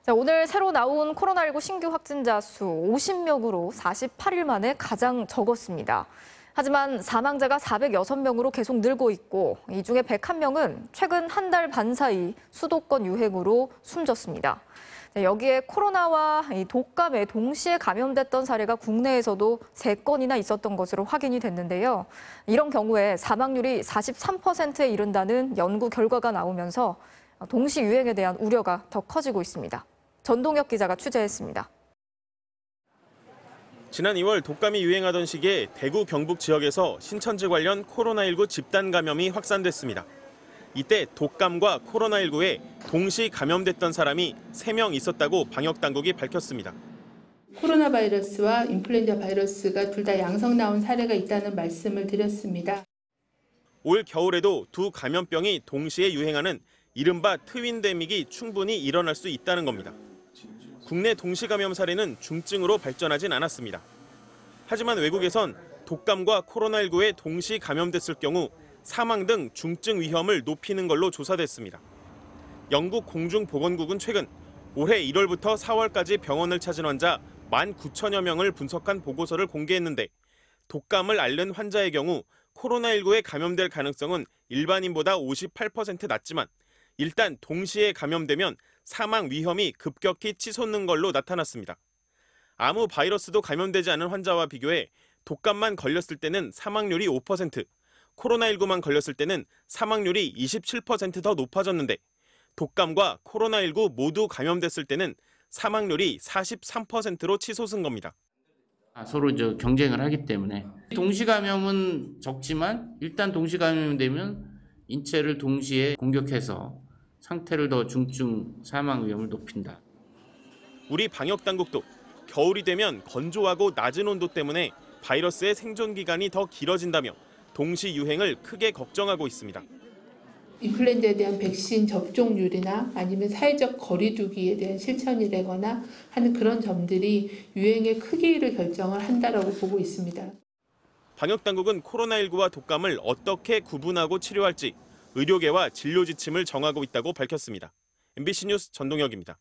자, 오늘 새로 나온 코로나19 신규 확진자 수 50명으로 48일 만에 가장 적었습니다. 하지만 사망자가 406명으로 계속 늘고 있고 이 중에 101명은 최근 한 달 반 사이 수도권 유행으로 숨졌습니다. 여기에 코로나와 이 독감에 동시에 감염됐던 사례가 국내에서도 3건이나 있었던 것으로 확인이 됐는데요. 이런 경우에 사망률이 43%에 이른다는 연구 결과가 나오면서 동시 유행에 대한 우려가 더 커지고 있습니다. 전동혁 기자가 취재했습니다. 지난 2월 독감이 유행하던 시기에 대구 경북 지역에서 신천지 관련 코로나19 집단 감염이 확산됐습니다. 이때 독감과 코로나19에 동시 감염됐던 사람이 3명 있었다고 방역당국이 밝혔습니다. 코로나 바이러스와 인플루엔자 바이러스가 둘 다 양성 나온 사례가 있다는 말씀을 드렸습니다. 올 겨울에도 두 감염병이 동시에 유행하는 이른바 트윈데믹이 충분히 일어날 수 있다는 겁니다. 국내 동시 감염 사례는 중증으로 발전하진 않았습니다. 하지만 외국에선 독감과 코로나19에 동시 감염됐을 경우 사망 등 중증 위험을 높이는 걸로 조사됐습니다. 영국 공중보건국은 최근 올해 1월부터 4월까지 병원을 찾은 환자 19,000여 명을 분석한 보고서를 공개했는데 독감을 앓는 환자의 경우 코로나19에 감염될 가능성은 일반인보다 58% 낮지만 일단 동시에 감염되면 사망 위험이 급격히 치솟는 걸로 나타났습니다. 아무 바이러스도 감염되지 않은 환자와 비교해 독감만 걸렸을 때는 사망률이 5%, 코로나19만 걸렸을 때는 사망률이 27% 더 높아졌는데 독감과 코로나19 모두 감염됐을 때는 사망률이 43%로 치솟은 겁니다. 서로 경쟁을 하기 때문에 동시 감염은 적지만 일단 동시 감염되면 인체를 동시에 공격해서 상태를 더 중증 사망 위험을 높인다. 우리 방역당국도 겨울이 되면 건조하고 낮은 온도 때문에 바이러스의 생존 기간이 더 길어진다며 동시 유행을 크게 걱정하고 있습니다. 인플루엔자에 대한 백신 접종률이나 아니면 사회적 거리 두기에 대한 실천이라거나 하는 그런 점들이 유행의 크기를 결정을 한다라고 보고 있습니다. 방역당국은 코로나19와 독감을 어떻게 구분하고 치료할지 의료계와 진료 지침을 정하고 있다고 밝혔습니다. MBC 뉴스 전동혁입니다.